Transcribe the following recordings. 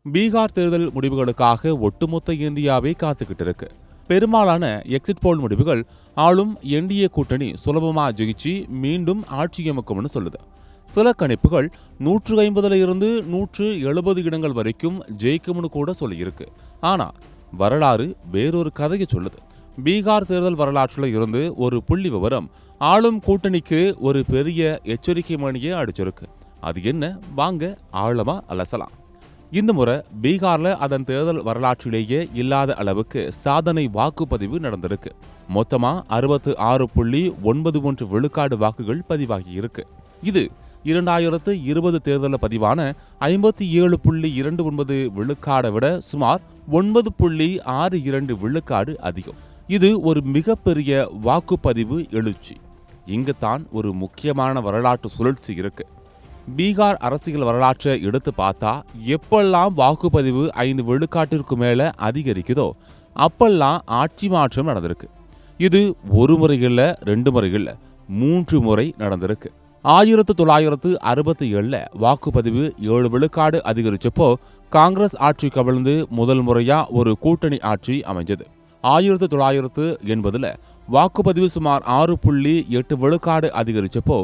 பீகார் தேர்தல் முடிவுகளுக்காக ஒட்டுமொத்த இந்தியாவே காத்துக்கிட்டு இருக்கு. பெரும்பாலான எக்ஸிட் போல் முடிவுகள் ஆளும் என்டிஏ கூட்டணி சுலபமா ஜெயிச்சு மீண்டும் ஆட்சி அமைக்கும்னு சொல்லுது. சில கணிப்புகள் 150 இருந்து 170 இடங்கள் வரைக்கும் ஜெயிக்கும்னு கூட சொல்லியிருக்கு. ஆனா வரலாறு வேறொரு கதையை சொல்லுது. பீகார் தேர்தல் வரலாற்றில் இருந்து ஒரு புள்ளி விவரம் ஆளும் கூட்டணிக்கு ஒரு பெரிய எச்சரிக்கை மணியை அடிச்சிருக்கு. அது என்ன, வாங்க ஆழமா அலசலாம். இந்த முறை பீகார்ல அதன் தேர்தல் வரலாற்றிலேயே இல்லாத அளவுக்கு சாதனை வாக்குப்பதிவு நடந்திருக்கு. மொத்தமா 66.91 விழுக்காடு வாக்குகள் பதிவாகி இருக்கு. இது 2020 தேர்தலில் பதிவான 57.29 விழுக்காடை விட சுமார் 9.62 விழுக்காடு அதிகம். இது ஒரு மிகப்பெரிய வாக்குப்பதிவு எழுச்சி. இங்குதான் ஒரு முக்கியமான வரலாற்று சுழற்சி இருக்கு. பீகார் அரசியல் வரலாற்றை எடுத்து பார்த்தா எப்பெல்லாம் வாக்குப்பதிவு 5 விழுக்காட்டிற்கு மேல அதிகரிக்குதோ அப்பெல்லாம் ஆட்சி மாற்றம் நடந்திருக்கு. இது ஒரு முறை இல்ல, 2 முறை இல்ல, 3 முறை நடந்திருக்கு. 1967 வாக்குப்பதிவு 7 விழுக்காடு அதிகரிச்சப்போ காங்கிரஸ் ஆட்சி கவிழ்ந்து முதல் முறையா ஒரு கூட்டணி ஆட்சி அமைஞ்சது. 1980 வாக்குப்பதிவு சுமார் 6.8 விழுக்காடு அதிகரிச்சப்போ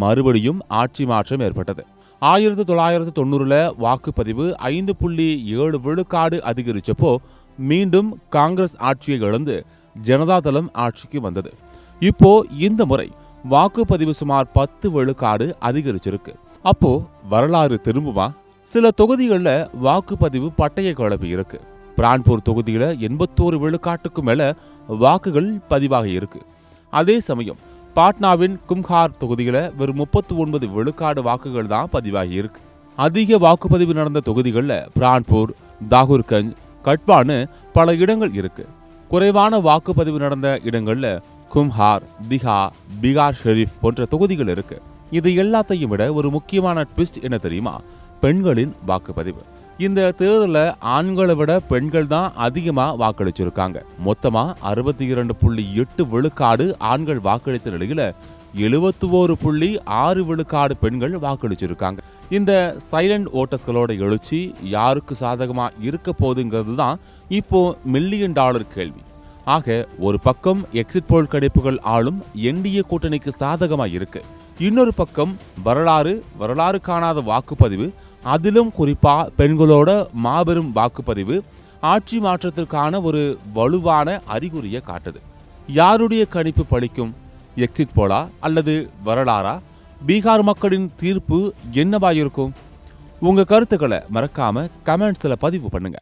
மறுபடியும் ஆட்சி மாற்றம் ஏற்பட்டது. 1990 வாக்குப்பதிவு 5.7 விழுக்காடு அதிகரிச்சப்போ மீண்டும் காங்கிரஸ் ஆட்சியை இழந்து ஜனதாதளம் ஆட்சிக்கு வந்தது. இப்போ இந்த முறை வாக்குப்பதிவு சுமார் 10 விழுக்காடு அதிகரிச்சிருக்கு. அப்போ வரலாறு திரும்புமா? சில தொகுதிகளில் வாக்குப்பதிவு பட்டையை குழப்பி இருக்கு. பிரான்பூர் தொகுதியில 81 விழுக்காட்டுக்கு மேல வாக்குகள் பதிவாகி இருக்கு. அதே சமயம் பாட்னாவின் கும்ஹார் தொகுதியில வெறும் 39 விழுக்காடு வாக்குகள் தான் பதிவாகி இருக்கு. அதிக வாக்குப்பதிவு நடந்த தொகுதிகளில் பிரான்பூர், தாகூர்கஞ்ச், கட்வான்னு பல இடங்கள் இருக்கு. குறைவான வாக்குப்பதிவு நடந்த இடங்கள்ல கும்ஹார், திகா, பீகார் ஷெரீப் போன்ற தொகுதிகள் இருக்கு. இது எல்லாத்தையும் விட ஒரு முக்கியமான ட்விஸ்ட் என்ன தெரியுமா? பெண்களின் வாக்குப்பதிவு. இந்த தேர்தலில் ஆண்களை விட பெண்கள் தான் அதிகமா வாக்களிச்சிருக்காங்க. மொத்தமா 62.8 விழுக்காடு ஆண்கள் வாக்களித்த நிலையில 71.6 விழுக்காடு பெண்கள் வாக்களிச்சிருக்காங்க. இந்த சைலண்ட் ஓட்டர்ஸ்களோட எழுச்சி யாருக்கு சாதகமா இருக்க போகுதுங்கிறது தான் இப்போ $1 மில்லியன் கேள்வி. ஆக ஒரு பக்கம் எக்ஸிட் போல் கணிப்புகள் ஆளும் என்டிஏ கூட்டணிக்கு சாதகமா இருக்கு. இன்னொரு பக்கம் வரலாறு காணாத வாக்குப்பதிவு, அதிலும் குறிப்பா பெண்களோட மாபெரும் வாக்குப்பதிவு ஆட்சி மாற்றத்திற்கான ஒரு வலுவான அறிகுறியை காட்டுது. யாருடைய கணிப்பு பலிக்கும்? எக்ஸிட் போலா அல்லது வரலாறா? பீகார் மக்களின் தீர்ப்பு என்னவா இருக்கும்? உங்க கருத்துக்களை மறக்காம கமெண்ட்ஸ்ல பதிவு பண்ணுங்க.